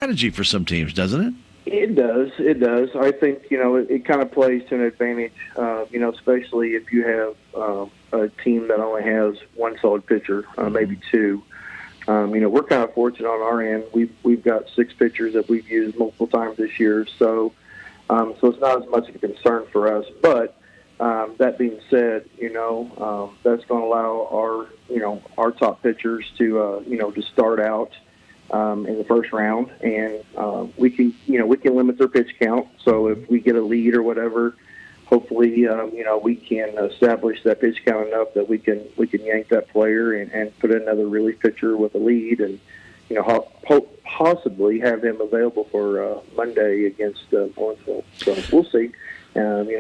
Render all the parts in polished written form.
strategy for some teams, doesn't it? It does. It does. I think, it kind of plays to an advantage, especially if you have a team that only has one solid pitcher, maybe two. We're kind of fortunate on our end. We've got 6 pitchers that we've used multiple times this year, so it's not as much of a concern for us. But that being said, that's going to allow our top pitchers to start out in the first round, and we can limit their pitch count. So if we get a lead or whatever, hopefully we can establish that pitch count enough that we can yank that player and put in another relief pitcher with a lead, and possibly have him available for Monday against Owensville. So we'll see.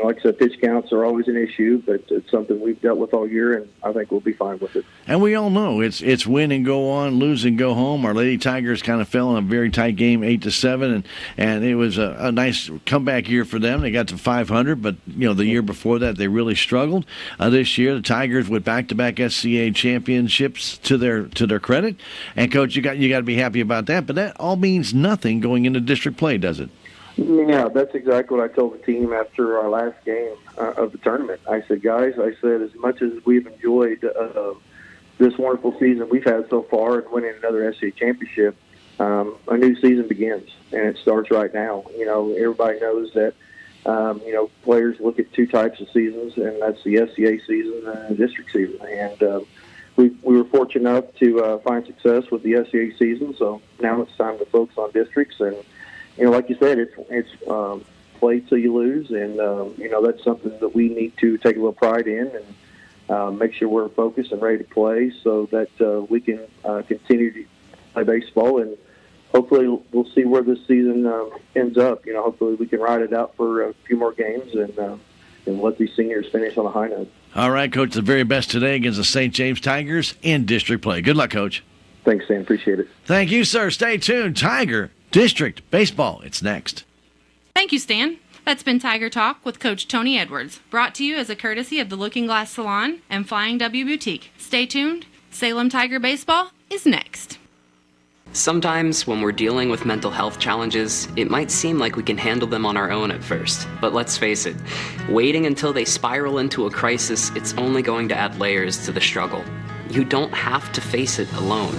Like I said, pitch counts are always an issue, but it's something we've dealt with all year, and I think we'll be fine with it. And we all know it's win and go on, lose and go home. Our Lady Tigers kind of fell in a very tight game, 8-7, and it was a nice comeback year for them. They got to 500, but the year before that they really struggled. This year the Tigers with back-to-back SCA championships to their credit. And Coach, you got to be happy about that. But that all means nothing going into district play, does it? Yeah, that's exactly what I told the team after our last game of the tournament. I said, guys, as much as we've enjoyed this wonderful season we've had so far and winning another SCA championship, a new season begins, and it starts right now. Everybody knows that, players look at 2 types of seasons, and that's the SCA season and the district season. And we were fortunate enough to find success with the SCA season, so now it's time to focus on districts. And like you said, it's play till you lose, and that's something that we need to take a little pride in and make sure we're focused and ready to play, so that we can continue to play baseball, and hopefully we'll see where this season ends up. Hopefully we can ride it out for a few more games and let these seniors finish on a high note. All right, Coach, the very best today against the St. James Tigers in district play. Good luck, Coach. Thanks, Sam. Appreciate it. Thank you, sir. Stay tuned. Tiger District Baseball, it's next. Thank you, Stan. That's been Tiger Talk with Coach Tony Edwards, brought to you as a courtesy of the Looking Glass Salon and Flying W Boutique. Stay tuned. Salem Tiger Baseball is next. Sometimes when we're dealing with mental health challenges, it might seem like we can handle them on our own at first. But let's face it, waiting until they spiral into a crisis, it's only going to add layers to the struggle. You don't have to face it alone.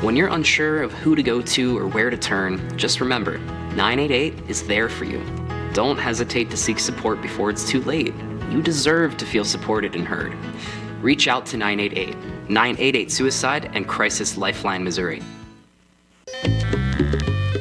When you're unsure of who to go to or where to turn, just remember, 988 is there for you. Don't hesitate to seek support before it's too late. You deserve to feel supported and heard. Reach out to 988, 988 Suicide and Crisis Lifeline, Missouri.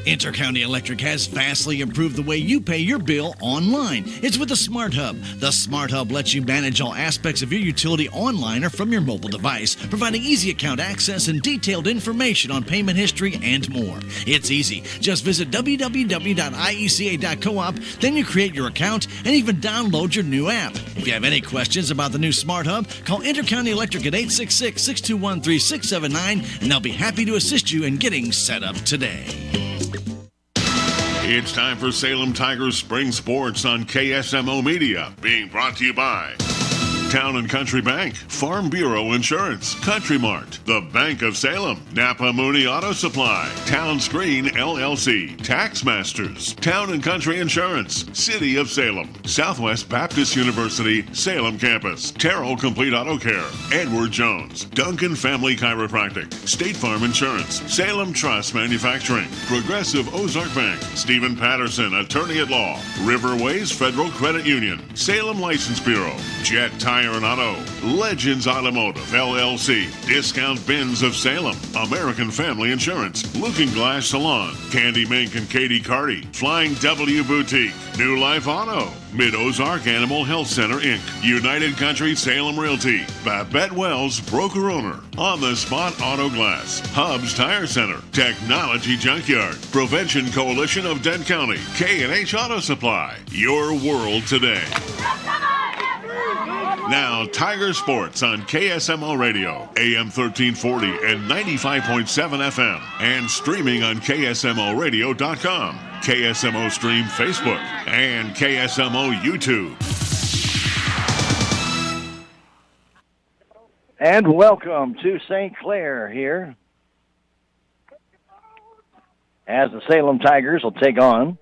Intercounty Electric has vastly improved the way you pay your bill online. It's with the Smart Hub. The Smart Hub lets you manage all aspects of your utility online or from your mobile device, providing easy account access and detailed information on payment history and more. It's easy. Just visit www.ieca.coop, then you create your account and even download your new app. If you have any questions about the new Smart Hub, call Intercounty Electric at 866-621-3679, and they'll be happy to assist you in getting set up today. It's time for Salem Tigers Spring Sports on KSMO Media, being brought to you by Town & Country Bank, Farm Bureau Insurance, Country Mart, The Bank of Salem, Napa Mooney Auto Supply, Town Screen LLC, Tax Masters, Town & Country Insurance, City of Salem, Southwest Baptist University, Salem Campus, Terrell Complete Auto Care, Edward Jones, Duncan Family Chiropractic, State Farm Insurance, Salem Trust Manufacturing, Progressive Ozark Bank, Stephen Patterson, Attorney at Law, Riverways Federal Credit Union, Salem License Bureau, Jet Tire and Auto, Legends Automotive, LLC, Discount Bins of Salem, American Family Insurance, Looking Glass Salon, Candy Mink and Katie Carty, Flying W Boutique, New Life Auto, Mid-Ozark Animal Health Center, Inc., United Country Salem Realty, Babette Wells, Broker Owner, On the Spot Auto Glass, Hubs Tire Center, Technology Junkyard, Prevention Coalition of Dent County, K&H Auto Supply, your world today. Now, Tiger Sports on KSMO Radio, AM 1340 and 95.7 FM, and streaming on KSMORadio.com, KSMO Stream Facebook, and KSMO YouTube. And welcome to St. Clair here as the Salem Tigers will take on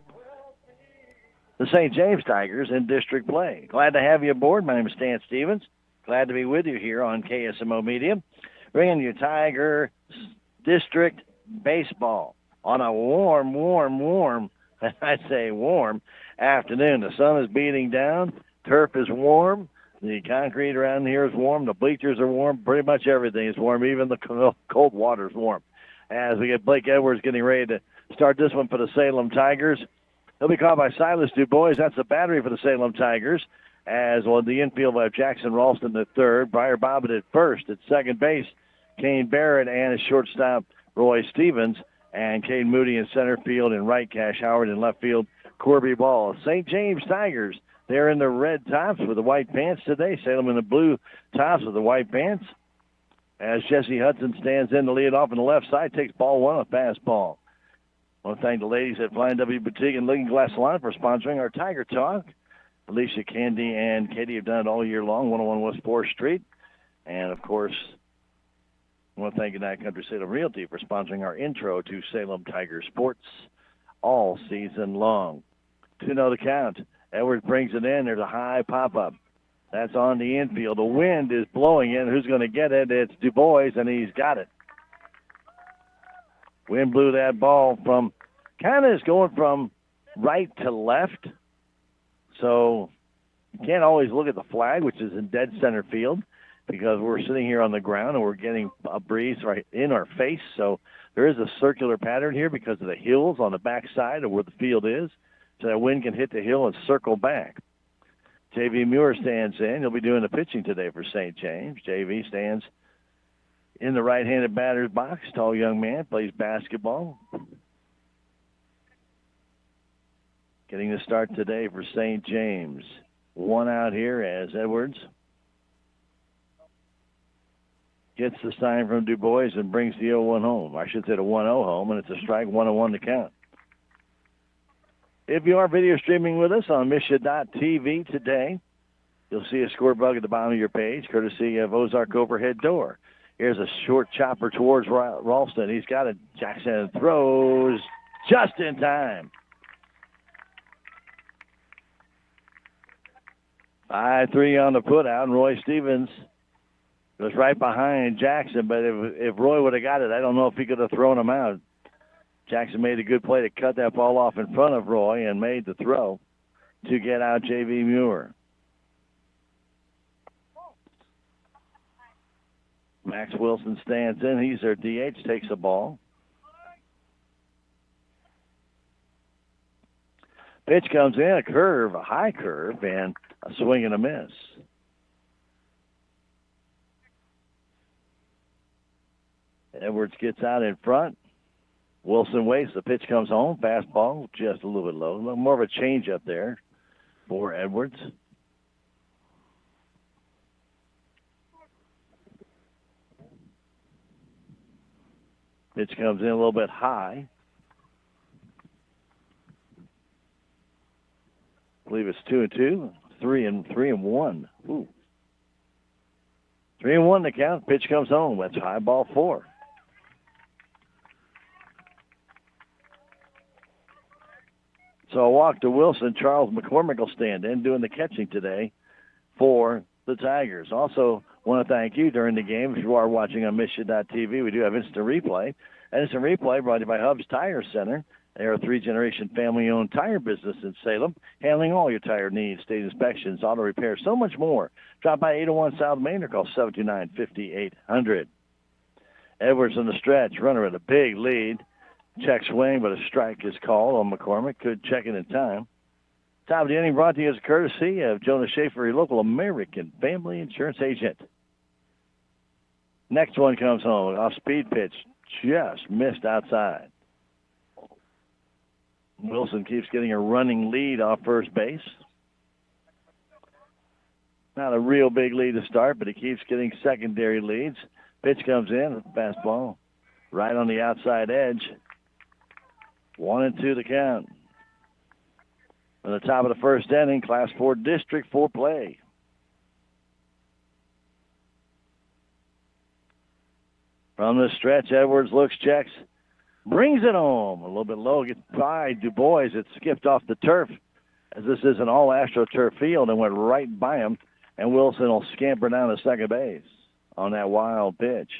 the St. James Tigers in district play. Glad to have you aboard. My name is Stan Stevens. Glad to be with you here on KSMO Media, bringing you Tiger District Baseball on a warm, I'd say warm afternoon. The sun is beating down. Turf is warm. The concrete around here is warm. The bleachers are warm. Pretty much everything is warm. Even the cold water is warm. As we get Blake Edwards getting ready to start this one for the Salem Tigers. He'll be called by Silas DuBois. That's the battery for the Salem Tigers. As well, the infield by Jackson Ralston at third. Briar Bobbitt at first. At second base, Kane Barrett and his shortstop, Roy Stevens. And Kane Moody in center field, and right, Cash Howard in left field, Corby Ball. St. James Tigers, they're in the red tops with the white pants today. Salem in the blue tops with the white pants. As Jesse Hudson stands in to lead off on the left side, takes ball one, a fastball. I want to thank the ladies at Flying W Boutique and Looking Glass Salon for sponsoring our Tiger Talk. Alicia, Candy, and Katie have done it all year long, 101 West 4th Street. And, of course, I want to thank United Country Salem Realty for sponsoring our intro to Salem Tiger Sports all season long. 2-0 the count. Edwards brings it in. There's a high pop-up. That's on the infield. The wind is blowing in. Who's going to get it? It's DuBois, and he's got it. Wind blew that ball from kind of is going from right to left. So you can't always look at the flag, which is in dead center field, because we're sitting here on the ground and we're getting a breeze right in our face. So there is a circular pattern here because of the hills on the back side of where the field is. So that wind can hit the hill and circle back. J.V. Muir stands in. He'll be doing the pitching today for St. James. J.V. stands in the right-handed batter's box. Tall young man, plays basketball. Getting the start today for St. James. One out here as Edwards gets the sign from DuBois and brings the 0-1 home. I should say the 1-0 home, and it's a strike, 1-1 to count. If you are video streaming with us on Misha.tv today, you'll see a score bug at the bottom of your page, courtesy of Ozark Overhead Door. Here's a short chopper towards Ralston. He's got it. Jackson throws just in time. 5-3 on the putout, and Roy Stevens was right behind Jackson, but if Roy would have got it, I don't know if he could have thrown him out. Jackson made a good play to cut that ball off in front of Roy and made the throw to get out J.V. Muir. Max Wilson stands in. He's their DH, takes the ball. Pitch comes in, a curve, a high curve, and a swing and a miss. Edwards gets out in front. Wilson waits. The pitch comes home. Fastball, just a little bit low. A little more of a change up there for Edwards. Pitch comes in a little bit high. I believe it's 2-2, 3-1. Ooh. 3-1 the count. Pitch comes home. That's high ball 4. So a walk to Wilson. Charles McCormick will stand in doing the catching today for the Tigers. Also want to thank you during the game. If you are watching on Misha.tv, we do have instant replay. And instant replay brought to you by Hubs Tire Center. They are a 3-generation family-owned tire business in Salem, handling all your tire needs, state inspections, auto repair, so much more. Drop by 801 South Main or call 729-5800. Edwards on the stretch, runner at a big lead. Check swing, but a strike is called on McCormick. Could check it in time. Top of the inning brought to you as a courtesy of Jonah Schaefer, your local American family insurance agent. Next one comes home. Off-speed pitch. Just missed outside. Wilson keeps getting a running lead off first base. Not a real big lead to start, but he keeps getting secondary leads. Pitch comes in, fastball right on the outside edge. 1-2 the count. On the top of the first inning, Class 4 District 4 play. From the stretch, Edwards looks, checks, brings it home. A little bit low, gets by Du Bois. It skipped off the turf, as this is an all-AstroTurf field, and went right by him. And Wilson will scamper down to second base on that wild pitch.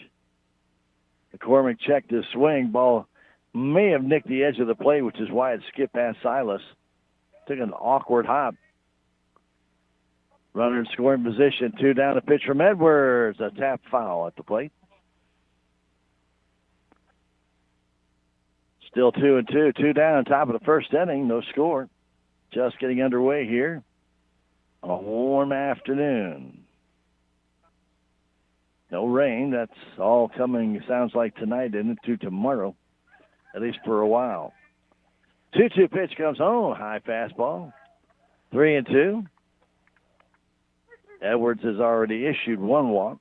McCormick checked his swing. Ball may have nicked the edge of the plate, which is why it skipped past Silas. Took an awkward hop. Runner in scoring position. 2 down, a pitch from Edwards. A tap foul at the plate. Still 2-2. 2 down, top of the first inning. No score. Just getting underway here on a warm afternoon. No rain. That's all coming, sounds like tonight, into tomorrow, at least for a while. 2-2 pitch comes home. High fastball. 3-2. Edwards has already issued 1 walk.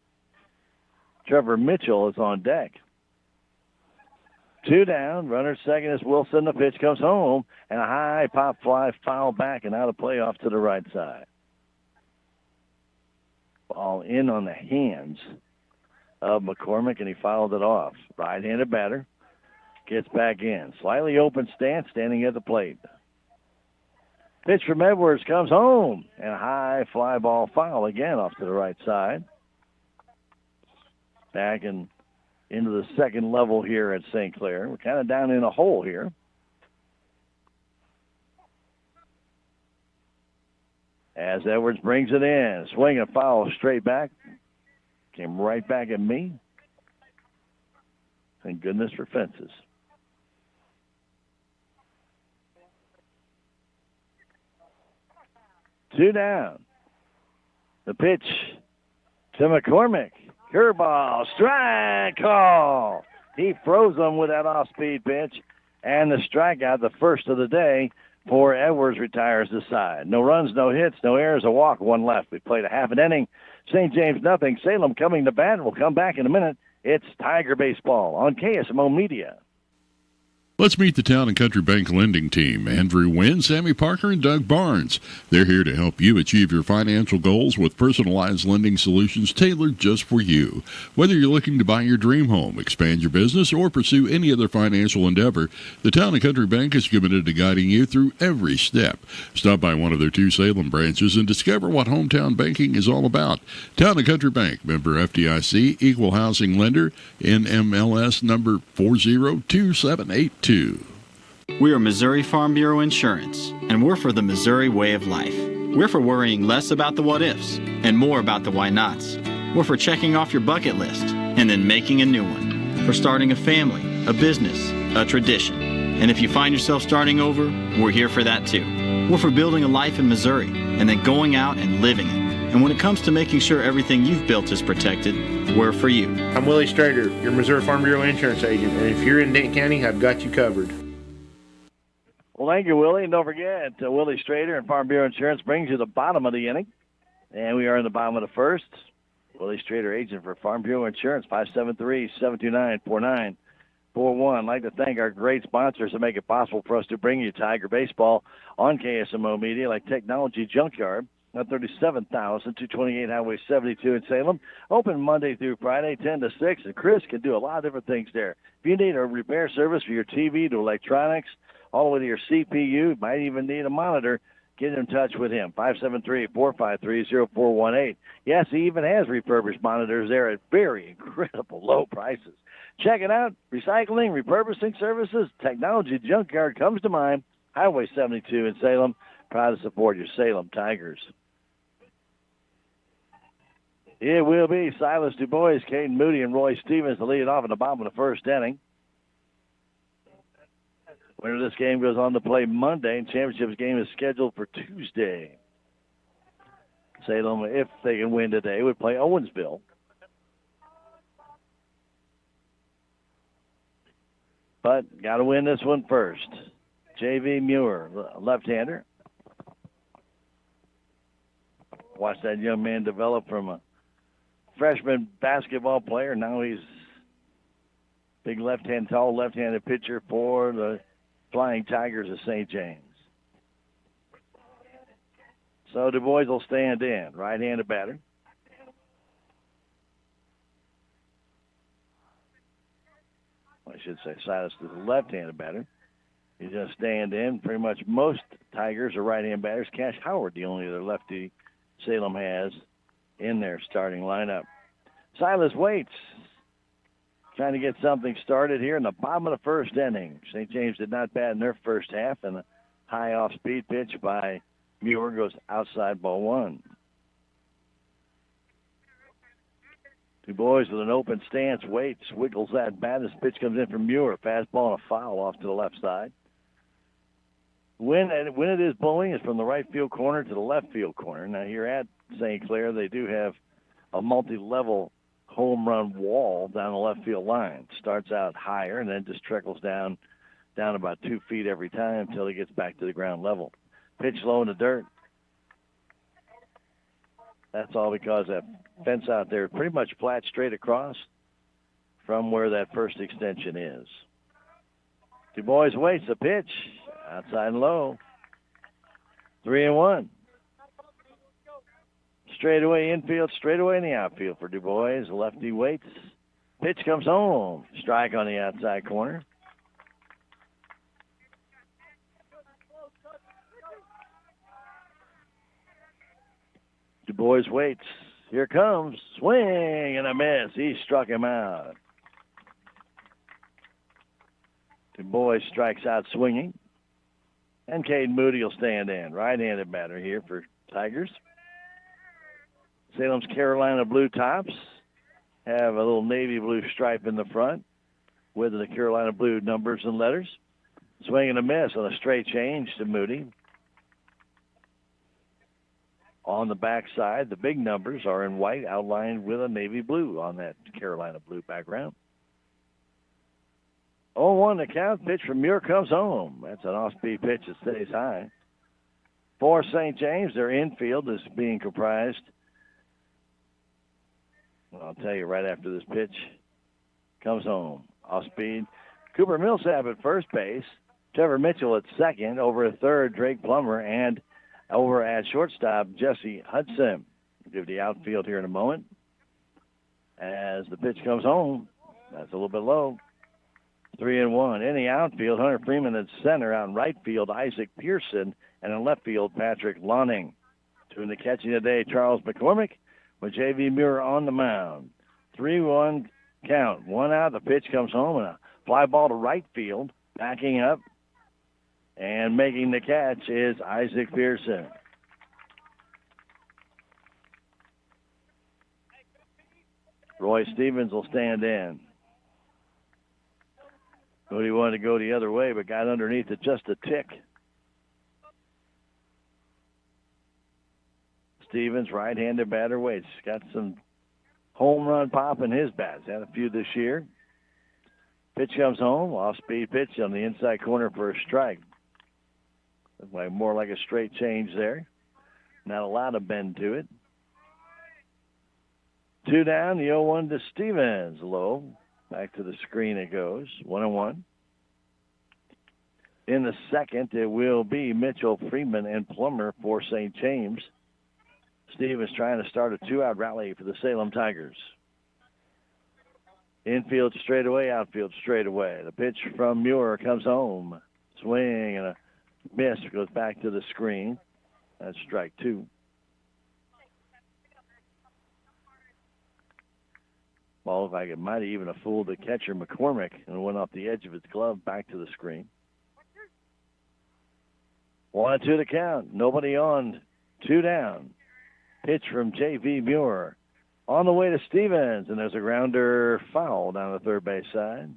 Trevor Mitchell is on deck. 2 down. Runner second is Wilson. The pitch comes home. And a high pop fly foul back and out of play off to the right side. Ball in on the hands of McCormick, and he fouled it off. Right-handed batter gets back in. Slightly open stance, standing at the plate. Pitch from Edwards comes home, and a high fly ball foul again off to the right side. Back into the second level here at St. Clair. We're kind of down in a hole here. As Edwards brings it in, swing and foul straight back. Came right back at me. Thank goodness for fences. Two down. The pitch to McCormick. Curveball, strike call. He froze them with that off-speed pitch. And the strikeout, the first of the day, for Edwards, retires the side. No runs, no hits, no errors, a walk, 1 left. We played a half an inning. St. James nothing. Salem coming to bat. We'll come back in a minute. It's Tiger Baseball on KSMO Media. Let's meet the Town and Country Bank lending team. Andrew Wynn, Sammy Parker, and Doug Barnes. They're here to help you achieve your financial goals with personalized lending solutions tailored just for you. Whether you're looking to buy your dream home, expand your business, or pursue any other financial endeavor, the Town and Country Bank is committed to guiding you through every step. Stop by one of their 2 Salem branches and discover what hometown banking is all about. Town and Country Bank, member FDIC, equal housing lender, NMLS number 402782. We are Missouri Farm Bureau Insurance, and we're for the Missouri way of life. We're for worrying less about the what-ifs and more about the why-nots. We're for checking off your bucket list and then making a new one. For starting a family, a business, a tradition. And if you find yourself starting over, we're here for that too. We're for building a life in Missouri and then going out and living it. And when it comes to making sure everything you've built is protected, we're for you. I'm Willie Strader, your Missouri Farm Bureau insurance agent, and if you're in Dent County, I've got you covered. Well, thank you, Willie. And don't forget, Willie Strader and Farm Bureau Insurance brings you the bottom of the inning. And we are in the bottom of the first. Willie Strader, agent for Farm Bureau Insurance, 573-729-4941. I'd like to thank our great sponsors that make it possible for us to bring you Tiger Baseball on KSMO Media, like Technology Junkyard, 37,228 Highway 72 in Salem. Open Monday through Friday, 10 to 6. And Chris can do a lot of different things there. If you need a repair service for your TV to electronics, all the way to your CPU, might even need a monitor, get in touch with him, 573-453-0418. Yes, he even has refurbished monitors there at very incredible low prices. Check it out. Recycling, repurposing services, Technology Junkyard comes to mind. Highway 72 in Salem. Proud to support your Salem Tigers. It will be Silas Du Bois, Caden Moody, and Roy Stevens to lead it off in the bottom of the first inning. Winner of this game goes on to play Monday, and championships game is scheduled for Tuesday. Salem, if they can win today, would play Owensville. But got to win this one first. J.V. Muir, left-hander. Watch that young man develop from a freshman basketball player. Now he's big tall left-handed pitcher for the Flying Tigers of St. James. So Du Bois will stand in, right-handed batter. I should say. Silas is a left-handed batter. He's going to stand in. Pretty much most Tigers are right-hand batters. Cash Howard, the only other lefty Salem has in their starting lineup. Silas waits, trying to get something started here in the bottom of the first inning. St. James did not bat in their first half, and a high off-speed pitch by Muir goes outside ball one. Du Bois with an open stance, waits, wiggles that bat as pitch comes in from Muir. Fastball and a foul off to the left side. When it is blowing, it's from the right field corner to the left field corner. Now here at St. Clair, they do have a multi-level home run wall down the left field line. Starts out higher and then just trickles down about 2 feet every time until it gets back to the ground level. Pitch low in the dirt. That's all because that fence out there pretty much flat straight across from where that first extension is. Du Bois waits the pitch. Outside and low. 3-1. Straight away infield, straight away in the outfield for Du Bois. Lefty waits. Pitch comes home. Strike on the outside corner. Du Bois waits. Here comes. Swing and a miss. He struck him out. Du Bois strikes out swinging. And Cade Moody will stand in. Right-handed batter here for Tigers. Salem's Carolina blue tops have a little navy blue stripe in the front with the Carolina blue numbers and letters. Swing and a miss on a straight change to Moody. On the backside, the big numbers are in white, outlined with a navy blue on that Carolina blue background. 0-1 the count. Pitch from Muir comes home. That's an off-speed pitch that stays high. For St. James, their infield is being comprised. Well, I'll tell you right after this pitch comes home. Off-speed. Cooper Millsap at first base. Trevor Mitchell at second. Over at third, Drake Plummer. And over at shortstop, Jesse Hudson. We'll give the outfield here in a moment. As the pitch comes home, that's a little bit low. 3-1. In the outfield, Hunter Freeman at center. Out in right field, Isaac Pearson. And in left field, Patrick Lonning. Doing the catching today, Charles McCormick with J.V. Muir on the mound. 3-1 count. One out, the pitch comes home, and a fly ball to right field. Backing up and making the catch is Isaac Pearson. Roy Stevens will stand in. Moody wanted to go the other way, but got underneath it just a tick. Stevens, right-handed batter, waits. Got some home run pop in his bat. He's had a few this year. Pitch comes home, off-speed pitch on the inside corner for a strike. Looks like more like a straight change there. Not a lot of bend to it. 2 down, the 0-1 to Stevens. Low. Back to the screen it goes. 1-1. In the second, it will be Mitchell, Freeman, and Plummer for St. James. Stevens trying to start a 2-out rally for the Salem Tigers. Infield straight away, outfield straight away. The pitch from Muir comes home. Swing and a miss, goes back to the screen. That's strike 2. Ball looked like it might have even have fooled the catcher McCormick and went off the edge of his glove back to the screen. 1-2 the count. Nobody on. 2 down. Pitch from J.V. Muir. On the way to Stevens, and there's a grounder foul down the third base side.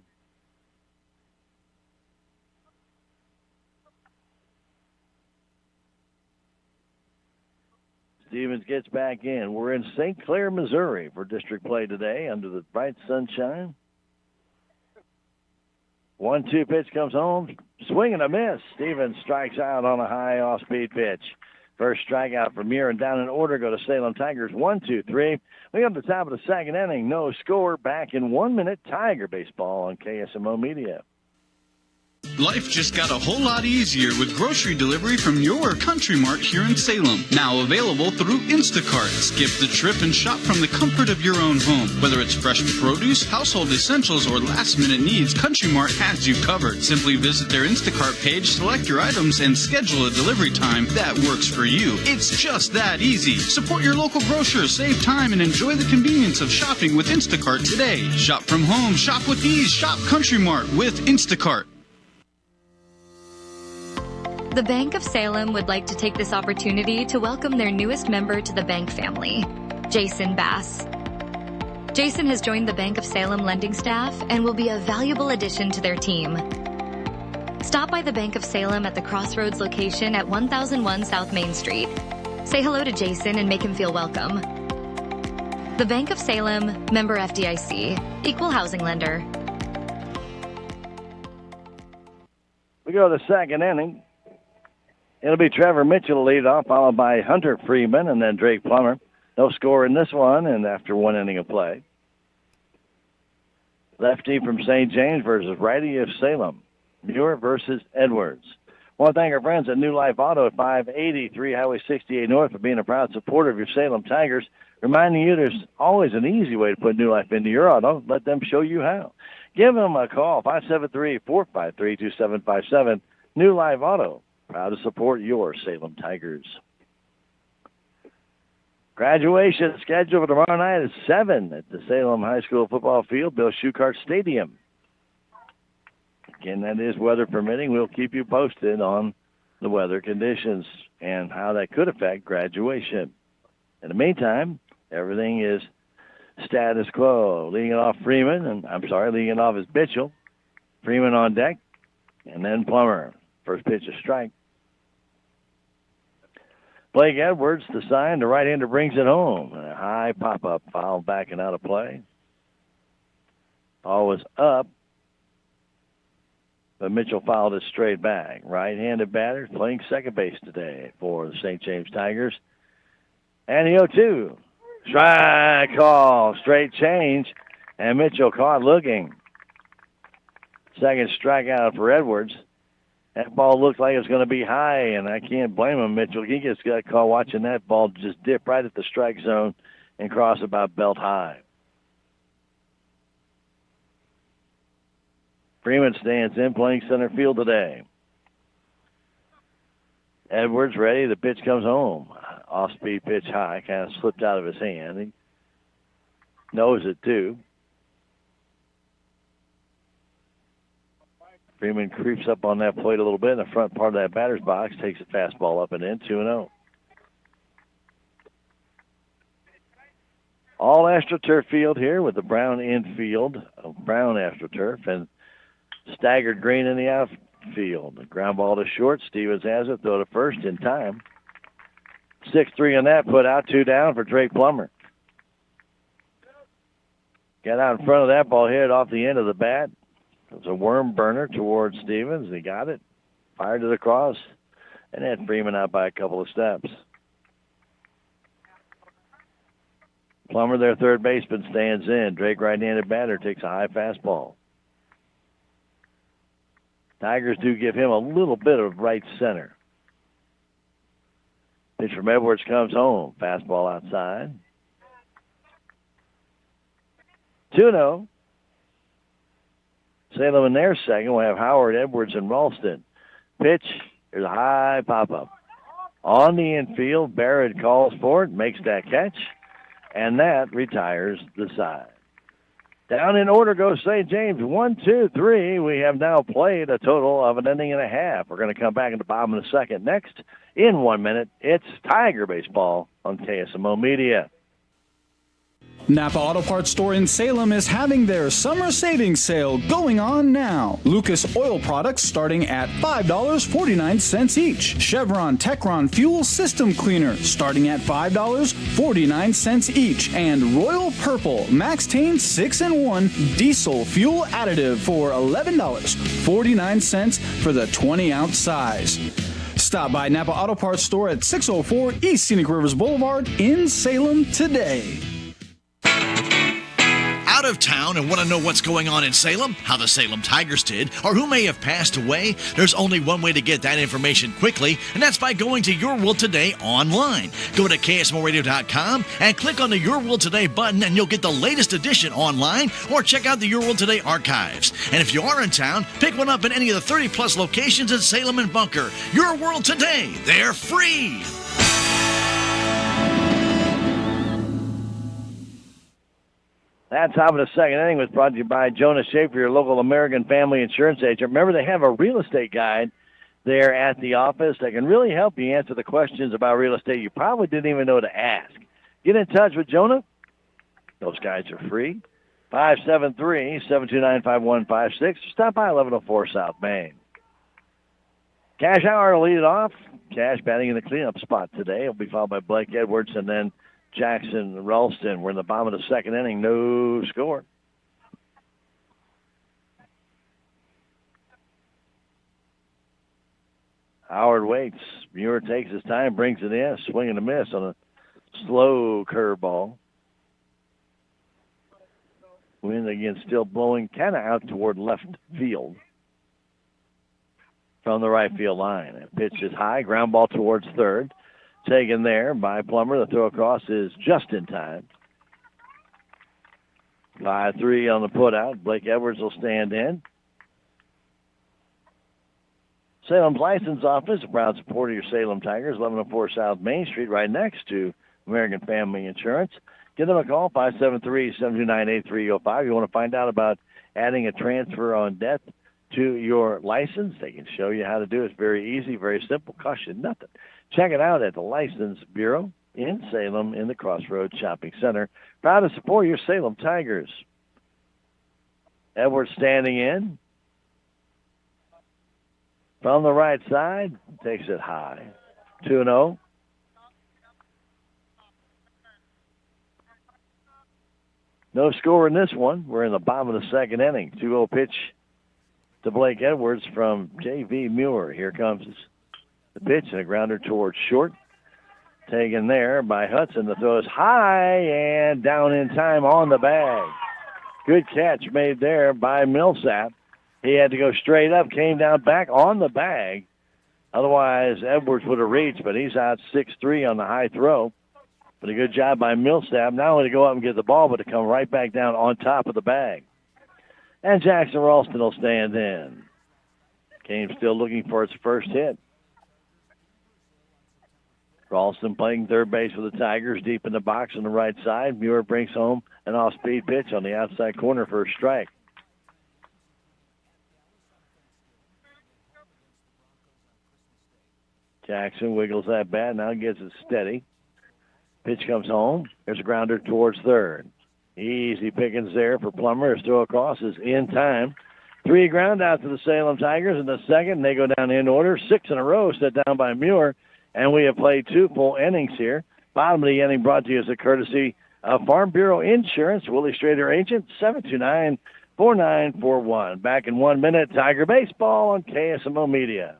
Stevens gets back in. We're in St. Clair, Missouri for district play today under the bright sunshine. 1-2 pitch comes home. Swing and a miss. Stevens strikes out on a high off-speed pitch. First strikeout from Muir, and down in order go to Salem Tigers. 1-2-3. We got the top of the second inning. No score. Back in 1 minute. Tiger baseball on KSMO Media. Life just got a whole lot easier with grocery delivery from your Country Mart here in Salem. Now available through Instacart. Skip the trip and shop from the comfort of your own home. Whether it's fresh produce, household essentials, or last-minute needs, Country Mart has you covered. Simply visit their Instacart page, select your items, and schedule a delivery time that works for you. It's just that easy. Support your local grocer, save time, and enjoy the convenience of shopping with Instacart today. Shop from home, shop with ease, shop Country Mart with Instacart. The Bank of Salem would like to take this opportunity to welcome their newest member to the bank family, Jason Bass. Jason has joined the Bank of Salem lending staff and will be a valuable addition to their team. Stop by the Bank of Salem at the Crossroads location at 1001 South Main Street. Say hello to Jason and make him feel welcome. The Bank of Salem, member FDIC, equal housing lender. We go to the second inning. It'll be Trevor Mitchell to lead off, followed by Hunter Freeman and then Drake Plummer. No score in this one, and after one inning of play. Lefty from St. James versus righty of Salem. Muir versus Edwards. I want to thank our friends at New Life Auto at 583 Highway 68 North for being a proud supporter of your Salem Tigers. Reminding you there's always an easy way to put New Life into your auto. Let them show you how. Give them a call, 573-453-2757. New Life Auto. Proud to support your Salem Tigers. Graduation scheduled for tomorrow night at 7 at the Salem High School football field, Bill Shukart Stadium. Again, that is weather permitting. We'll keep you posted on the weather conditions and how that could affect graduation. In the meantime, everything is status quo. Leading it off is Mitchell. Freeman on deck, and then Plummer. First pitch, a strike. Blake Edwards, the sign. The right-hander brings it home. And a high pop-up, foul back and out of play. Ball was up, but Mitchell fouled it straight back. Right-handed batter playing second base today for the St. James Tigers. And the 0-2. Strike call, straight change, and Mitchell caught looking. Second strikeout for Edwards. That ball looked like it was going to be high, and I can't blame him, Mitchell. He gets got caught watching that ball just dip right at the strike zone and cross about belt high. Freeman stands in, playing center field today. Edwards ready. The pitch comes home. Off-speed pitch high, kind of slipped out of his hand. He knows it, too. Freeman creeps up on that plate a little bit in the front part of that batter's box, takes a fastball up and in, 2-0. All AstroTurf field here with the brown infield, brown AstroTurf, and staggered green in the outfield. The ground ball to short. Stevens has it, throw to first in time. 6-3 on that, put out, 2 down for Drake Plummer. Got out in front of that ball, hit off the end of the bat. It was a worm burner towards Stevens. He got it, fired it across, and had Freeman out by a couple of steps. Plummer, their third baseman, stands in. Drake, right-handed batter, takes a high fastball. Tigers do give him a little bit of right center. Pitch from Edwards comes home. Fastball outside. 2-0. Salem in their second will have Howard, Edwards, and Ralston. Pitch, there's a high pop-up. On the infield, Barrett calls for it, makes that catch, and that retires the side. Down in order goes St. James. 1, 2, 3. We have now played a total of an inning and a half. We're going to come back in the bottom of the second next. In 1 minute, it's Tiger Baseball on KSMO Media. Napa Auto Parts Store in Salem is having their summer savings sale going on now. Lucas Oil products starting at $5.49 each. Chevron Techron Fuel System Cleaner starting at $5.49 each. And Royal Purple Maxtane 6-in-1 Diesel Fuel Additive for $11.49 for the 20-ounce size. Stop by Napa Auto Parts Store at 604 East Scenic Rivers Boulevard in Salem today. out of town and want to know what's going on in Salem, how the Salem Tigers did, or who may have passed away? There's only one way to get that information quickly, and that's by going to Your World Today online. Go to KSMORadio.com and click on the Your World Today button, and you'll get the latest edition online, or check out the Your World Today archives. And if you are in town, pick one up in any of the 30-plus locations in Salem and Bunker. Your World Today. They're free. That top of the second inning was brought to you by Jonas Schaefer, your local American Family Insurance agent. Remember, they have a real estate guide there at the office that can really help you answer the questions about real estate you probably didn't even know to ask. Get in touch with Jonah. Those guys are free. 573-729-5156. Stop by 1104 South Main. Cash Hour will lead it off. Cash batting in the cleanup spot today. It'll be followed by Blake Edwards and then Jackson Ralston. We're in the bottom of the second inning. No score. Howard waits. Muir takes his time, brings it in, swing and a miss on a slow curveball. Wind again still blowing kind of out toward left field from the right field line. And pitch is high, ground ball towards third. Taken there by Plummer. The throw across is just in time. 5-3 on the putout. Blake Edwards will stand in. Salem's license office, a proud supporter of your Salem Tigers, 1104 South Main Street, right next to American Family Insurance. Give them a call, 573-729-8305. You want to find out about adding a transfer on death to your license? They can show you how to do it. It's very easy, very simple, costs you nothing. Check it out at the License Bureau in Salem in the Crossroads Shopping Center. Proud to support your Salem Tigers. Edwards standing in. From the right side, takes it high. 2-0. No score in this one. We're in the bottom of the second inning. 2-0 pitch to Blake Edwards from J.V. Muir. Here comes the pitch and a grounder towards short. Taken there by Hudson. The throw is high and down in time on the bag. Good catch made there by Millsap. He had to go straight up, came down back on the bag. Otherwise, Edwards would have reached, but he's out 6-3 on the high throw. But a good job by Millsap, not only to go up and get the ball, but to come right back down on top of the bag. And Jackson Ralston will stand in. Kane still looking for its first hit. Ralston playing third base for the Tigers, deep in the box on the right side. Muir brings home an off-speed pitch on the outside corner for a strike. Jackson wiggles that bat, now gets it steady. Pitch comes home. There's a grounder towards third. Easy pickings there for Plummer. His throw across is in time. 3 ground out to the Salem Tigers in the second. They go down in order. 6 in a row set down by Muir. And we have played 2 full innings here. Bottom of the inning brought to you as a courtesy of Farm Bureau Insurance. Willie Strader agent, 729-4941. Back in 1 minute, Tiger Baseball on KSMO Media.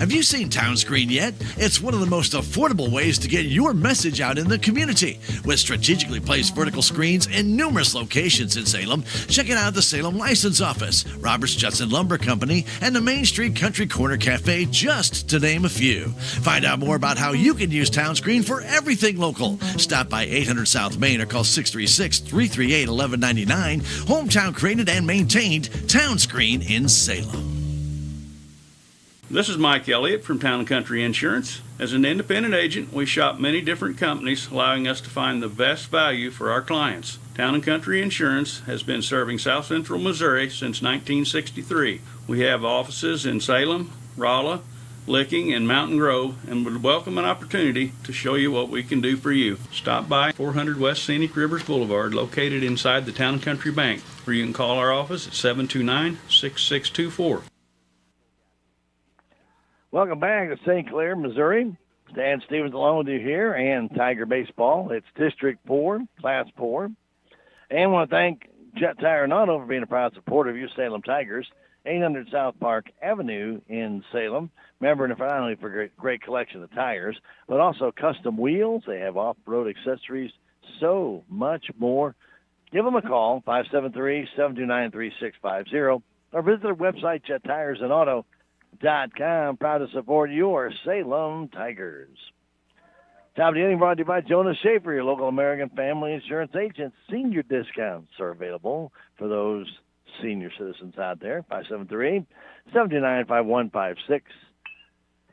Have you seen Town Screen yet? It's one of the most affordable ways to get your message out in the community. With strategically placed vertical screens in numerous locations in Salem, check it out at the Salem License Office, Roberts Judson Lumber Company, and the Main Street Country Corner Cafe, just to name a few. Find out more about how you can use Town Screen for everything local. Stop by 800 South Main or call 636-338-1199. Hometown created and maintained Town Screen in Salem. This is Mike Elliott from Town & Country Insurance. As an independent agent, we shop many different companies, allowing us to find the best value for our clients. Town & Country Insurance has been serving South Central Missouri since 1963. We have offices in Salem, Rolla, Licking, and Mountain Grove, and would welcome an opportunity to show you what we can do for you. Stop by 400 West Scenic Rivers Boulevard, located inside the Town & Country Bank, or you can call our office at 729-6624. Welcome back to St. Clair, Missouri. Stan Stevens along with you here, and Tiger Baseball. It's District 4, Class 4. And I want to thank Jet Tire and Auto for being a proud supporter of your Salem Tigers. 800 South Park Avenue in Salem. Member not only for a great collection of tires, but also custom wheels. They have off-road accessories, so much more. Give them a call, 573-729-3650, or visit their website, JetTiresAndAuto.com. Proud to support your Salem Tigers. Top of the inning brought to you by Jonas Schaefer, your local American family insurance agent. Senior discounts are available for those senior citizens out there. 573-729-5156.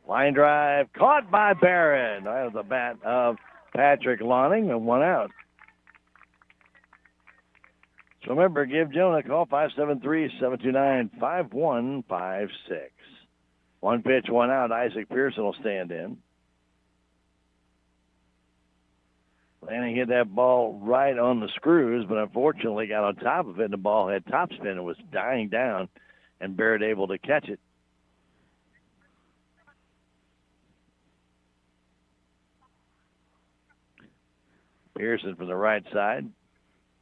Line drive caught by Barron. Right at the bat of Patrick Lonning, and one out. So remember, give Jonah a call, 573-729-5156. One pitch, one out. Isaac Pearson will stand in. Lanning hit that ball right on the screws, but unfortunately got on top of it, and the ball had topspin and was dying down, and Barrett able to catch it. Pearson from the right side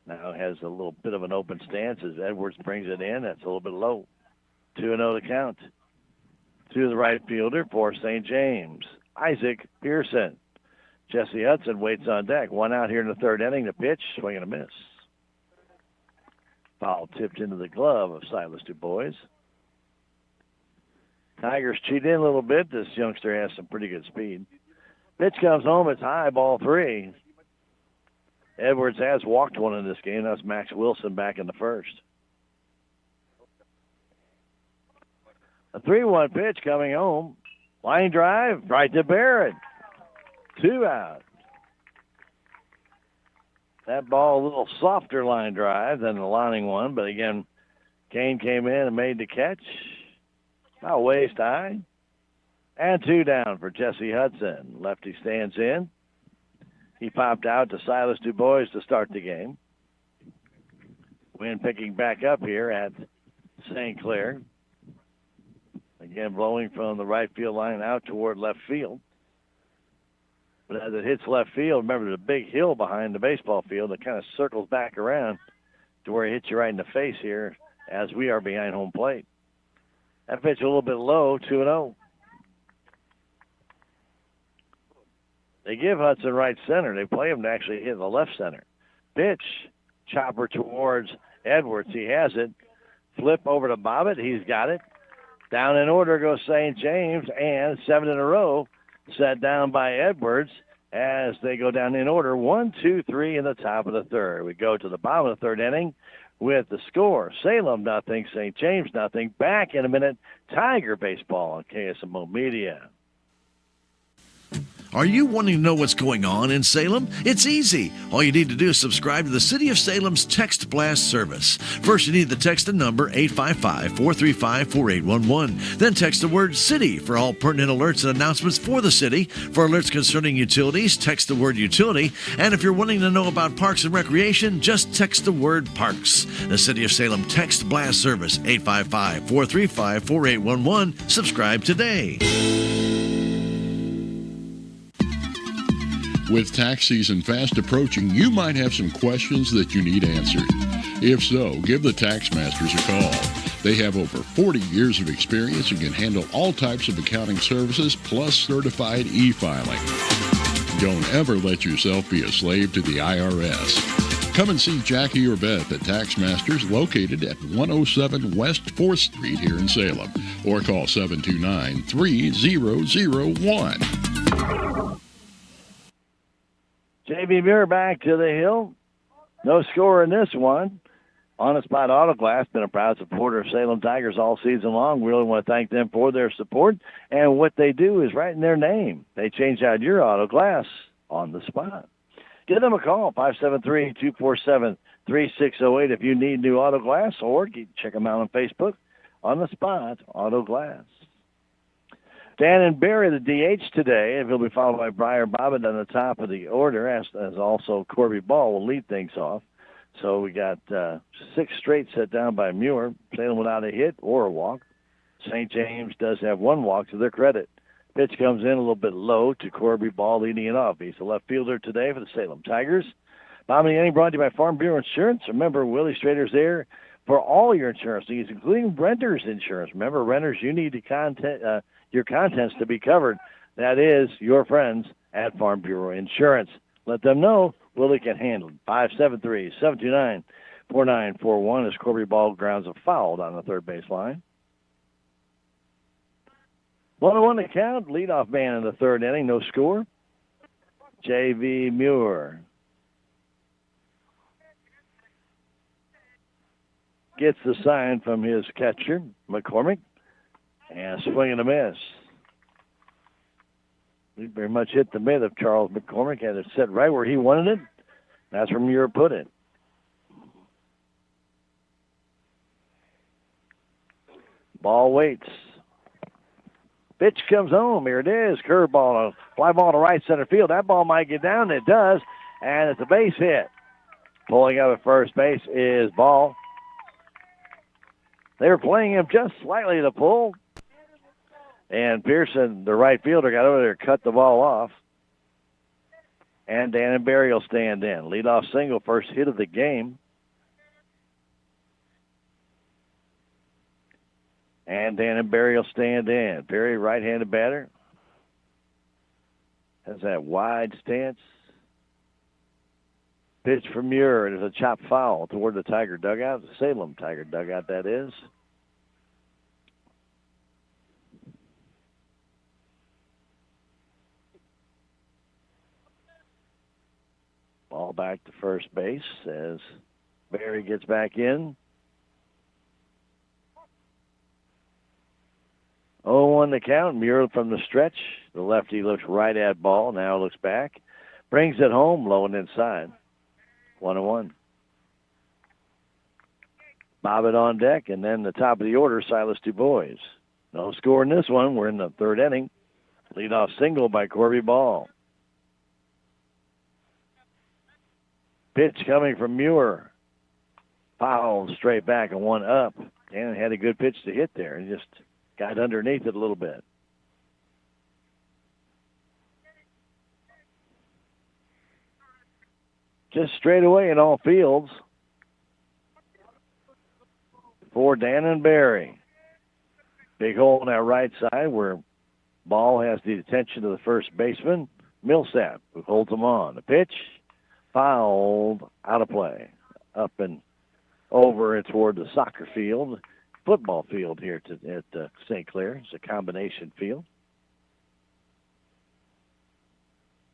now has a little bit of an open stance as Edwards brings it in. That's a little bit low. 2-0 to count. To the right fielder for St. James, Isaac Pearson. Jesse Hudson waits on deck. One out here in the third inning. The pitch, swing and a miss. Foul tipped into the glove of Silas DuBois. Tigers cheat in a little bit. This youngster has some pretty good speed. Pitch comes home. It's high, ball 3. Edwards has walked one in this game. That's Max Wilson back in the first. A 3-1 pitch coming home. Line drive right to Barrett. 2 out. That ball a little softer line drive than the lining one, but again, Kane came in and made the catch. About waist high. And 2 down for Jesse Hudson. Lefty stands in. He popped out to Silas DuBois to start the game. Wind picking back up here at St. Clair. Again, blowing from the right field line out toward left field. But as it hits left field, remember there's a big hill behind the baseball field that kind of circles back around to where it hits you right in the face here as we are behind home plate. That pitch a little bit low, 2-0. They give Hudson right center. They play him to actually hit the left center. Pitch, chopper towards Edwards. He has it. Flip over to Bobbitt. He's got it. Down in order goes St. James, and 7 in a row set down by Edwards as they go down in order. 1, 2, 3 in the top of the third. We go to the bottom of the third inning with the score. Salem nothing, St. James nothing. Back in a minute. Tiger baseball on KSMO Media. Are you wanting to know what's going on in Salem? It's easy. All you need to do is subscribe to the City of Salem's Text Blast service. First, you need the text the number 855-435-4811. Then text the word CITY for all pertinent alerts and announcements for the city. For alerts concerning utilities, text the word utility. And if you're wanting to know about parks and recreation, just text the word parks. The City of Salem Text Blast service, 855-435-4811. Subscribe today. With tax season fast approaching, you might have some questions that you need answered. If so, give the Tax Masters a call. They have over 40 years of experience and can handle all types of accounting services plus certified e-filing. Don't ever let yourself be a slave to the IRS. Come and see Jackie or Beth at Tax Masters, located at 107 West 4th Street here in Salem, or call 729-3001. J.B. Muir back to the hill. No score in this one. On the Spot Auto Glass, been a proud supporter of Salem Tigers all season long. We really want to thank them for their support. And what they do is right in their name. They change out your auto glass on the spot. Give them a call, 573-247-3608 if you need new auto glass, or check them out on Facebook, On the Spot Auto Glass. Dan and Barry, the DH today, and he'll be followed by Briar Bobbitt on the top of the order, as also Corby Ball will lead things off. So we got 6 straight set down by Muir. Salem without a hit or a walk. St. James does have 1 walk to their credit. Pitch comes in a little bit low to Corby Ball leading it off. He's the left fielder today for the Salem Tigers. Bottom of the inning brought to you by Farm Bureau Insurance. Remember, Willie Strader's there for all your insurance needs, including renters insurance. Remember, renters, you need to your contents to be covered. That is your friends at Farm Bureau Insurance. Let them know Willie can handle it. 573-729-4941 as Corby Ball grounds a foul down the third base line. 1-1 to count. Leadoff man in the third inning. No score. J.V. Muir gets the sign from his catcher, McCormick, and swing and a miss. He very much hit the mid of Charles McCormick, had it set right where he wanted it. That's where Muir put it. Ball waits. Pitch comes home. Here it is. Curveball, a fly ball to right center field. That ball might get down. It does, and it's a base hit. Pulling up at first base is Ball. They were playing him just slightly to pull. And Pearson, the right fielder, got over there and cut the ball off. And Dan and Barry will stand in. Leadoff single, first hit of the game. And Dan and Barry will stand in. Barry, right-handed batter. Has that wide stance. Pitch from Muir. It is a chop foul toward the Tiger dugout. The Salem Tiger dugout, that is. Ball back to first base as Barry gets back in. 0-1 the count. Muir from the stretch. The lefty looks right at Ball. Now looks back. Brings it home, low and inside. 1-1. Bobbitt on deck, and then the top of the order, Silas DuBois. No score in this one. We're in the third inning. Leadoff single by Corby Ball. Pitch coming from Muir. Foul straight back and one up. And had a good pitch to hit there. He just got underneath it a little bit. Just straight away in all fields for Dan and Barry. Big hole on that right side where Ball has the attention of the first baseman, Millsap, who holds him on. The pitch, fouled, out of play. Up and over and toward the soccer field, football field here at St. Clair. It's a combination field.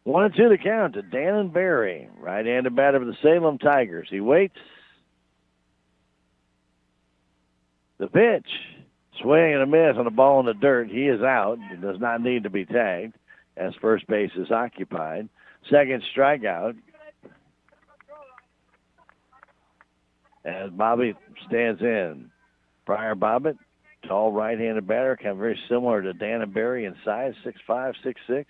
1-2 to count to Dan and Barry. Right-handed batter for the Salem Tigers. He waits. The pitch. Swing and a miss on a ball in the dirt. He is out. He does not need to be tagged as first base is occupied. Second strikeout. As Bobby stands in. Briar Bobbitt, tall right-handed batter, kind of very similar to Dan and Barry in size, 6'5", 6'6".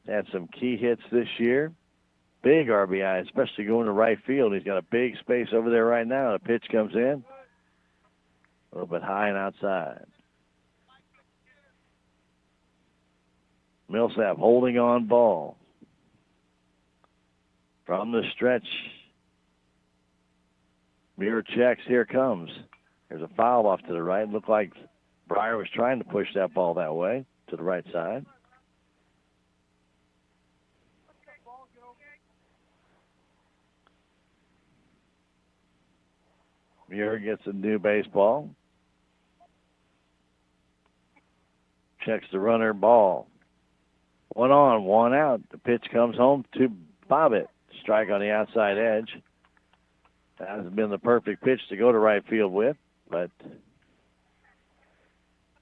Had some key hits this year. Big RBI, especially going to right field. He's got a big space over there right now. The pitch comes in. A little bit high and outside. Millsap holding on Ball. From the stretch. Muir checks. Here comes. There's a foul off to the right. Looked like Breyer was trying to push that ball that way to the right side. Muir gets a new baseball. Checks the runner, Ball. 1 on, 1 out. The pitch comes home to Bobbitt. Strike on the outside edge. That hasn't been the perfect pitch to go to right field with, but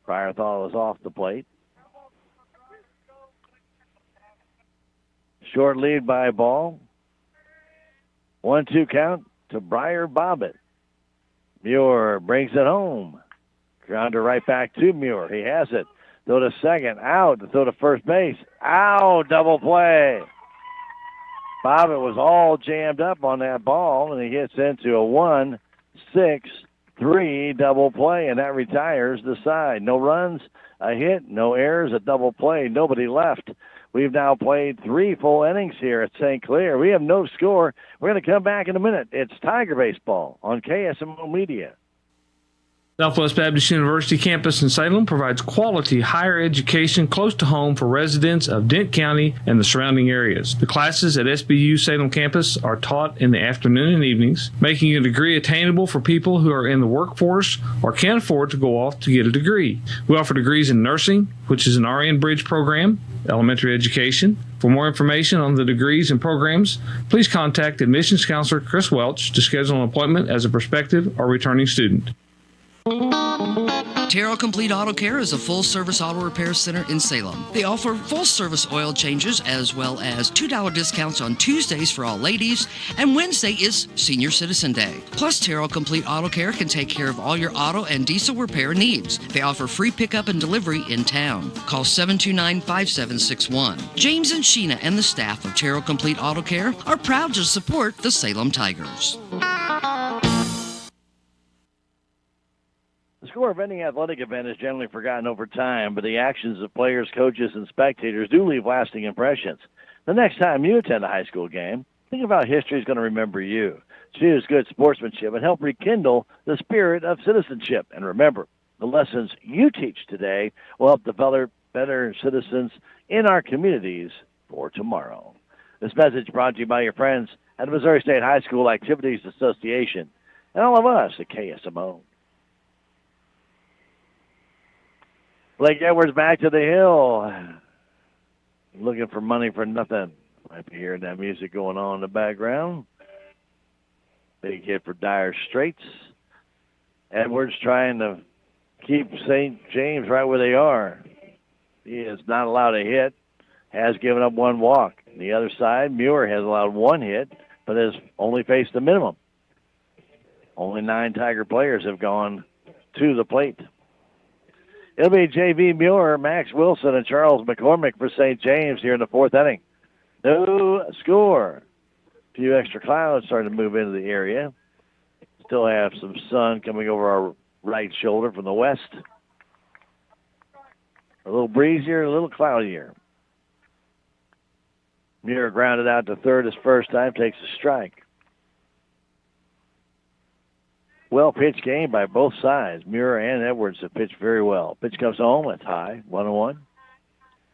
Pryor thought it was off the plate. Short lead by Ball. 1-2 count to Briar Bobbitt. Muir brings it home. Grounder right back to Muir. He has it. Throw to second. Out. To throw to first base. Out. Double play. Bobbitt was all jammed up on that ball, and he hits into a 1-6-3 double play, and that retires the side. No runs, a hit, no errors, a double play, nobody left. We've now played 3 full innings here at St. Clair. We have no score. We're going to come back in a minute. It's Tiger Baseball on KSMO Media. Southwest Baptist University campus in Salem provides quality higher education close to home for residents of Dent County and the surrounding areas. The classes at SBU Salem campus are taught in the afternoon and evenings, making a degree attainable for people who are in the workforce or can't afford to go off to get a degree. We offer degrees in nursing, which is an RN Bridge program, elementary education. For more information on the degrees and programs, please contact admissions counselor Chris Welch to schedule an appointment as a prospective or returning student. Terrell Complete Auto Care is a full-service auto repair center in Salem. They offer full-service oil changes as well as $2 discounts on Tuesdays for all ladies, and Wednesday is Senior Citizen Day. Plus, Terrell Complete Auto Care can take care of all your auto and diesel repair needs. They offer free pickup and delivery in town. Call 729-5761. James and Sheena and the staff of Terrell Complete Auto Care are proud to support the Salem Tigers. The score of any athletic event is generally forgotten over time, but the actions of players, coaches, and spectators do leave lasting impressions. The next time you attend a high school game, think of how history is going to remember you. Choose good sportsmanship and help rekindle the spirit of citizenship. And remember, the lessons you teach today will help develop better citizens in our communities for tomorrow. This message brought to you by your friends at the Missouri State High School Activities Association and all of us at KSMO. Blake Edwards back to the hill. Looking for money for nothing. Might be hearing that music going on in the background. Big hit for Dire Straits. Edwards trying to keep St. James right where they are. He is not allowed a hit. Has given up one walk. On the other side, Muir has allowed one hit, but has only faced the minimum. Only 9 Tiger players have gone to the plate. It'll be J.V. Muir, Max Wilson, and Charles McCormick for St. James here in the 4th inning. No score. A few extra clouds starting to move into the area. Still have some sun coming over our right shoulder from the west. A little breezier, a little cloudier. Muir grounded out to third his first time, takes a strike. Well-pitched game by both sides. Muir and Edwards have pitched very well. Pitch comes home. It's high, 1-1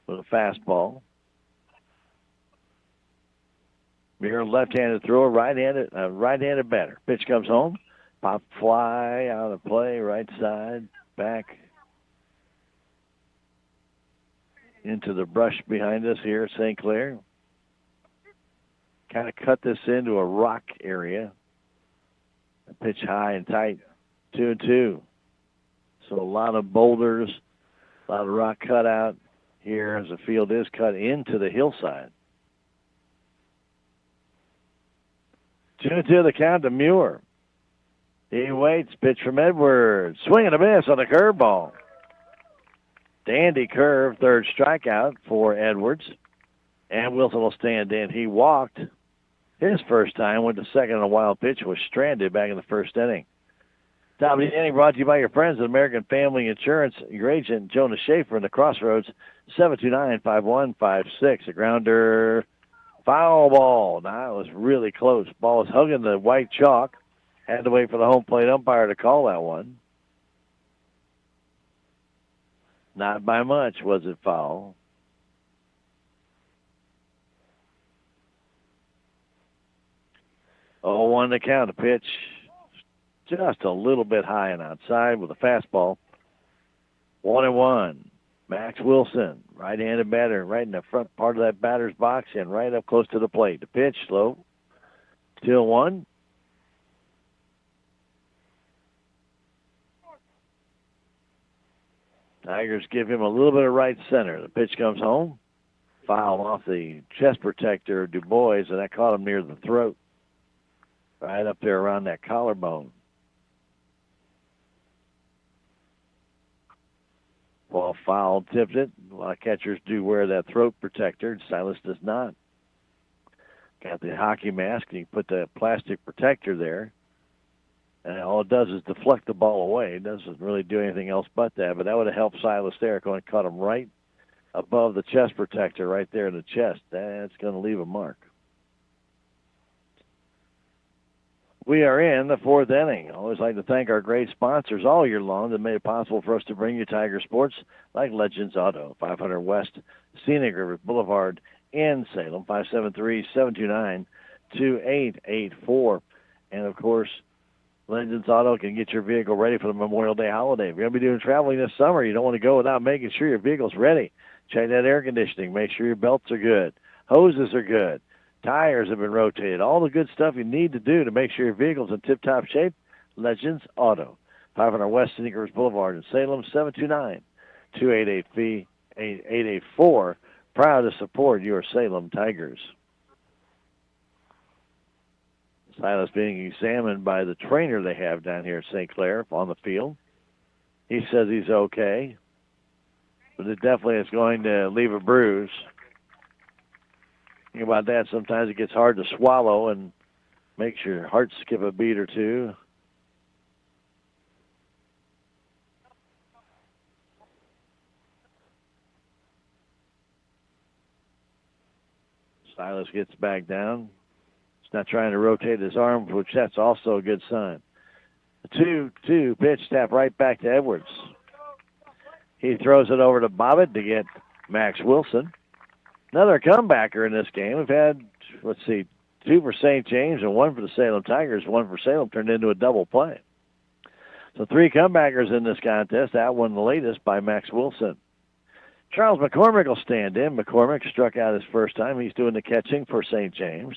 with a fastball. Muir left-handed thrower, right-handed batter. Pitch comes home. Pop fly out of play, right side, back into the brush behind us here at St. Clair. Kind of cut this into a rock area. Pitch high and tight, 2-2. So a lot of boulders, a lot of rock cut out here as the field is cut into the hillside. 2-2 the count to Muir. He waits, pitch from Edwards. Swing and a miss on the curveball. Dandy curve, third strikeout for Edwards. And Wilson will stand in. He walked his first time, went to second on a wild pitch, was stranded back in the first inning. Top of the inning brought to you by your friends at American Family Insurance. Your agent, Jonas Schaefer, in the Crossroads, 729-5156. A grounder, foul ball. Now it was really close. Ball was hugging the white chalk. Had to wait for the home plate umpire to call that one. Not by much was it foul. Oh, 1 to count. A pitch just a little bit high and outside with a fastball. 1-1. Max Wilson, right-handed batter, right in the front part of that batter's box and right up close to the plate. The pitch, slow. 2-1. Tigers give him a little bit of right center. The pitch comes home. Foul off the chest protector, Du Bois, and that caught him near the throat. Right up there around that collarbone. Ball foul, tipped it. A lot of catchers do wear that throat protector. Silas does not. Got the hockey mask, and you put the plastic protector there. And all it does is deflect the ball away. It doesn't really do anything else but that. But that would have helped Silas there. Going to cut him right above the chest protector, right there in the chest. That's going to leave a mark. We are in the fourth inning. I always like to thank our great sponsors all year long that made it possible for us to bring you Tiger sports like Legends Auto, 500 West Scenic River Boulevard in Salem, 573-729-2884. And, of course, Legends Auto can get your vehicle ready for the Memorial Day holiday. If you're going to be doing traveling this summer, you don't want to go without making sure your vehicle's ready. Check that air conditioning. Make sure your belts are good. Hoses are good. Tires have been rotated. All the good stuff you need to do to make sure your vehicle's in tip-top shape. Legends Auto, 500 West Scenic Rivers Boulevard in Salem, 729-288-884. Proud to support your Salem Tigers. Silas being examined by the trainer they have down here at St. Clair on the field. He says he's okay, but it definitely is going to leave a bruise. Think about that. Sometimes it gets hard to swallow and makes your heart skip a beat or two. Silas gets back down. He's not trying to rotate his arm, which that's also a good sign. The 2-2 pitch tap right back to Edwards. He throws it over to Bobbitt to get Max Wilson. Another comebacker in this game. We've had, 2 for St. James and 1 for the Salem Tigers. 1 for Salem turned into a double play. So 3 comebackers in this contest. That one the latest by Max Wilson. Charles McCormick will stand in. McCormick struck out his first time. He's doing the catching for St. James.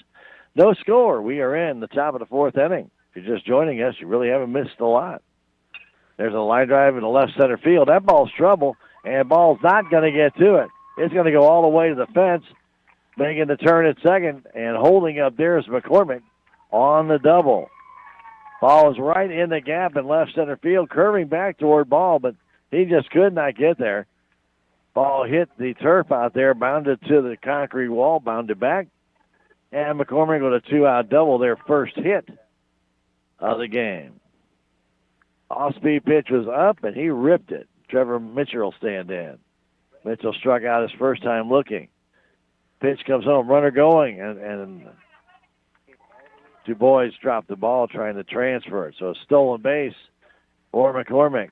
No score. We are in the top of the fourth inning. If you're just joining us, you really haven't missed a lot. There's a line drive in the left center field. That ball's trouble, and the ball's not going to get to it. It's going to go all the way to the fence, making the turn at second, and holding up there is McCormick on the double. Ball is right in the gap in left center field, curving back toward ball, but he just could not get there. Ball hit the turf out there, bounded to the concrete wall, bounded back, and McCormick with a 2-out double, their first hit of the game. Off-speed pitch was up, and he ripped it. Trevor Mitchell will stand in. Mitchell struck out his first time looking. Pitch comes home, runner going, and Du Bois dropped the ball trying to transfer it. So a stolen base for McCormick.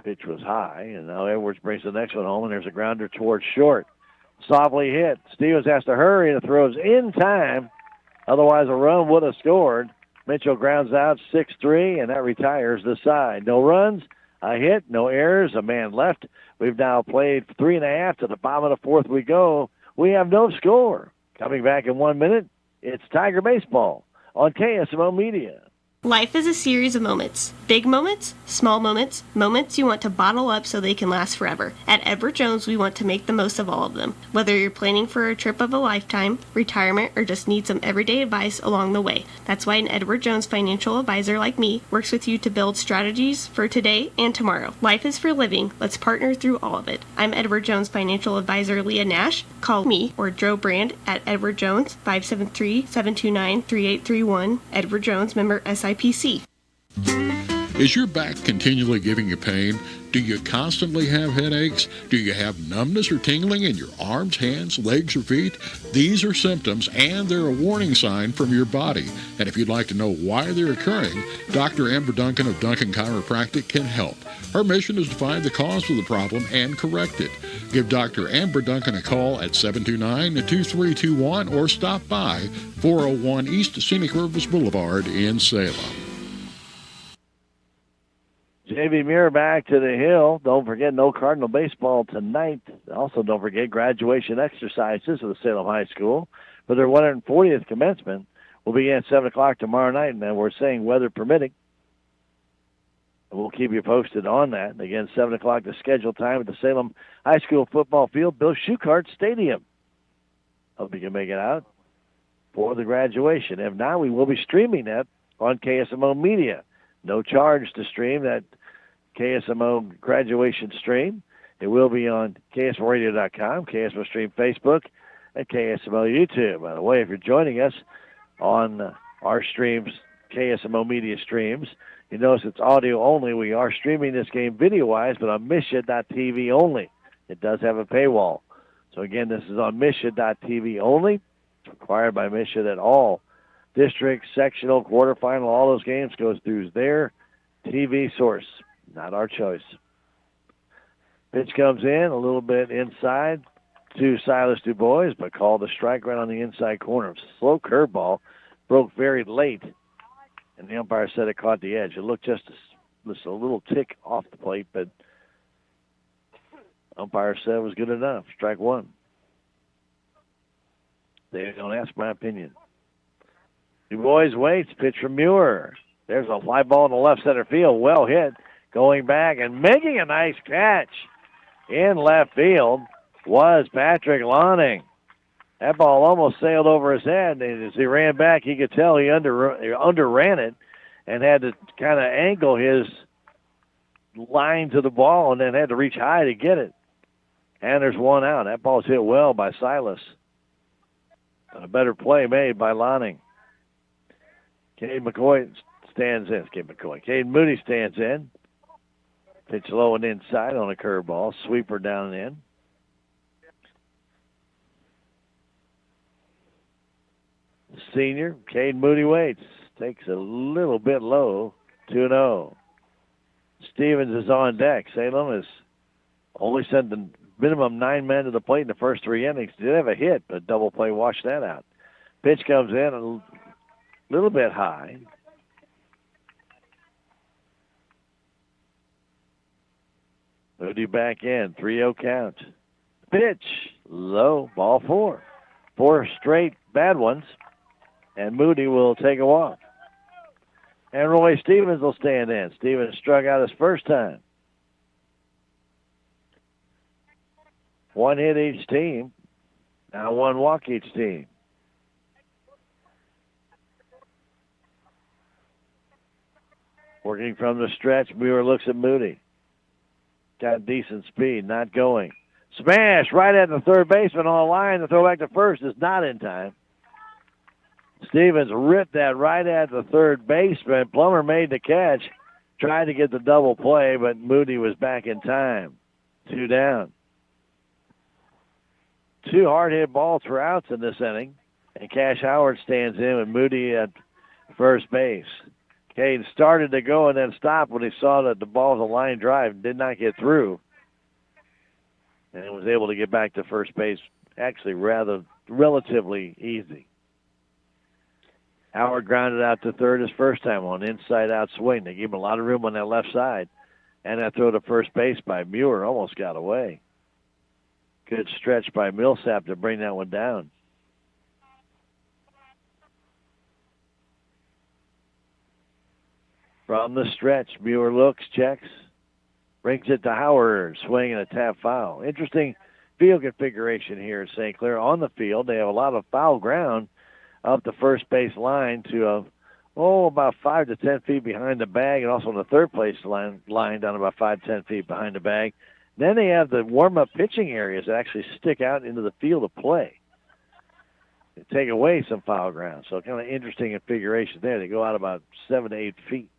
Pitch was high, and now Edwards brings the next one home, and there's a grounder towards short. Softly hit. Stevens has to hurry, and it throws in time. Otherwise, a run would have scored. Mitchell grounds out 6-3, and that retires the side. No runs, a hit, no errors, a man left. We've now played 3.5 to the bottom of the fourth we go. We have no score. Coming back in 1 minute, it's Tiger Baseball on KSMO Media. Life is a series of moments. Big moments, small moments, moments you want to bottle up so they can last forever. At Edward Jones, we want to make the most of all of them. Whether you're planning for a trip of a lifetime, retirement, or just need some everyday advice along the way. That's why an Edward Jones financial advisor like me works with you to build strategies for today and tomorrow. Life is for living. Let's partner through all of it. I'm Edward Jones financial advisor Leah Nash. Call me or Joe Brand at Edward Jones, 573-729-3831. Edward Jones, member SIPC. Is your back continually giving you pain? Do you constantly have headaches? Do you have numbness or tingling in your arms, hands, legs, or feet? These are symptoms, and they're a warning sign from your body. And if you'd like to know why they're occurring, Dr. Amber Duncan of Duncan Chiropractic can help. Her mission is to find the cause of the problem and correct it. Give Dr. Amber Duncan a call at 729-2321 or stop by 401 East Scenic Rivers Boulevard in Salem. J.V. Muir back to the hill. Don't forget, no Cardinal baseball tonight. Also, don't forget graduation exercises at the Salem High School for their 140th commencement. Will begin at 7 o'clock tomorrow night, and we're saying weather permitting. We'll keep you posted on that. And again, 7 o'clock, the scheduled time at the Salem High School football field, Bill Schuchart Stadium. Hope you can make it out for the graduation. If not, we will be streaming that on KSMO Media. No charge to stream that KSMO graduation stream. It will be on KSMOradio.com, KSMO Stream Facebook, and KSMO YouTube. By the way, if you're joining us on our streams, KSMO Media streams, you notice it's audio only. We are streaming this game video-wise, but on Mission.tv only. It does have a paywall. So, again, this is on Misha.tv only. It's required by Misha that all district, sectional, quarterfinal, all those games goes through their TV source, not our choice. Pitch comes in a little bit inside to Silas DuBois, but called a strike right on the inside corner. Slow curveball, broke very late, and the umpire said it caught the edge. It looked just a little tick off the plate, but umpire said it was good enough. Strike one. They don't ask my opinion. DuBois waits. Pitch from Muir. There's a fly ball in the left center field. Well hit. Going back and making a nice catch in left field was Patrick Lonning. That ball almost sailed over his head. And as he ran back, he could tell he underran it and had to kind of angle his line to the ball and then had to reach high to get it. And there's one out. That ball's hit well by Silas. A better play made by Lonning. Cade McCoy stands in. Cade Moody stands in. Pitch low and inside on a curveball. Sweeper down and in. Senior, Cade Moody waits. Takes a little bit low. 2-0. Stevens is on deck. Salem has only sent the minimum 9 men to the plate in the first 3 innings. Did have a hit, but double play washed that out. Pitch comes in a little bit high. Moody back in. 3-0 count. Pitch. Low. Ball 4. 4 straight bad ones. And Moody will take a walk. And Roy Stevens will stand in. Stevens struck out his first time. 1 hit each team. Now 1 walk each team. Working from the stretch, Muir looks at Moody. Got decent speed, not going. Smash right at the third baseman on the line. The throw back to first is not in time. Stevens ripped that right at the third baseman. Plummer made the catch. Tried to get the double play, but Moody was back in time. 2 down. 2 hard-hit balls for outs in this inning. And Cash Howard stands in with Moody at first base. Cade started to go and then stopped when he saw that the ball was a line drive, did not get through. And was able to get back to first base actually relatively easy. Howard grounded out to third his first time on inside-out swing. They gave him a lot of room on that left side. And that throw to first base by Muir almost got away. Good stretch by Millsap to bring that one down. From the stretch, Muir looks, checks, brings it to Howard, swinging a tap foul. Interesting field configuration here at St. Clair. On the field, they have a lot of foul ground up the first base line to about 5 to 10 feet behind the bag, and also on the third place line down about 5 to 10 feet behind the bag. Then they have the warm-up pitching areas that actually stick out into the field of play. They take away some foul ground, so kind of interesting configuration there. They go out about 7 to 8 feet.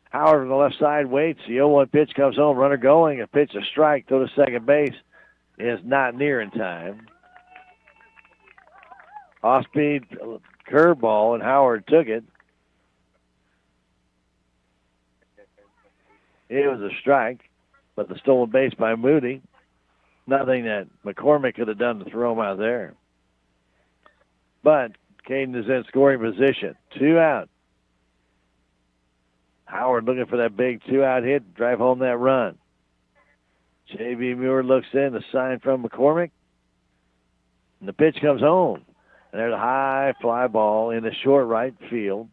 Howard on the left side waits. The 0-1 pitch comes home. Runner going. A pitch, a strike. Throw to second base is not near in time. Off-speed curveball, and Howard took it. It was a strike, but the stolen base by Moody. Nothing that McCormick could have done to throw him out there. But Caden is in scoring position. 2 out. Howard looking for that big 2-out hit, drive home that run. J.B. Muir looks in, the sign from McCormick. And the pitch comes home. And there's a high fly ball in the short right field.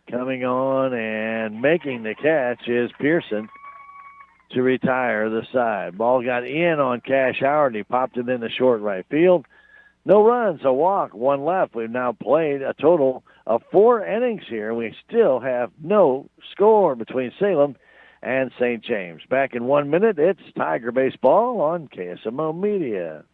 Coming on and making the catch is Pearson to retire the side. Ball got in on Cash Howard, and he popped it in the short right field. No runs, a walk, 1 left. We've now played a total of 4 innings here. We still have no score between Salem and St. James. Back in 1 minute, it's Tiger Baseball on KSMO Media.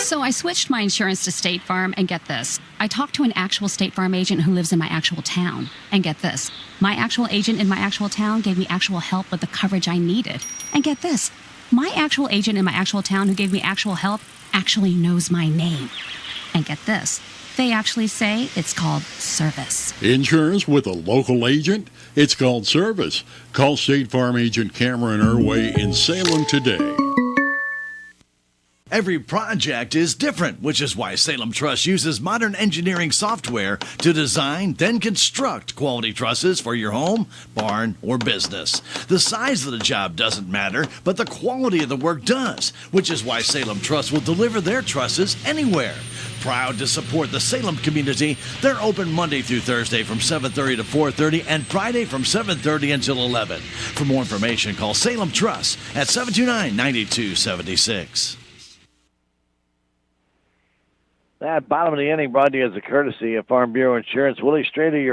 So I switched my insurance to State Farm, and get this. I talked to an actual State Farm agent who lives in my actual town. And get this. My actual agent in my actual town gave me actual help with the coverage I needed. And get this. My actual agent in my actual town who gave me actual help actually knows my name. And get this. They actually say it's called service. Insurance with a local agent? It's called service. Call State Farm agent Cameron Irway in Salem today. Every project is different, which is why Salem Truss uses modern engineering software to design, then construct quality trusses for your home, barn, or business. The size of the job doesn't matter, but the quality of the work does, which is why Salem Truss will deliver their trusses anywhere. Proud to support the Salem community, they're open Monday through Thursday from 7:30 to 4:30 and Friday from 7:30 until 11. For more information, call Salem Truss at 729-9276. That bottom of the inning brought to you as a courtesy of Farm Bureau Insurance. Willie Strader, your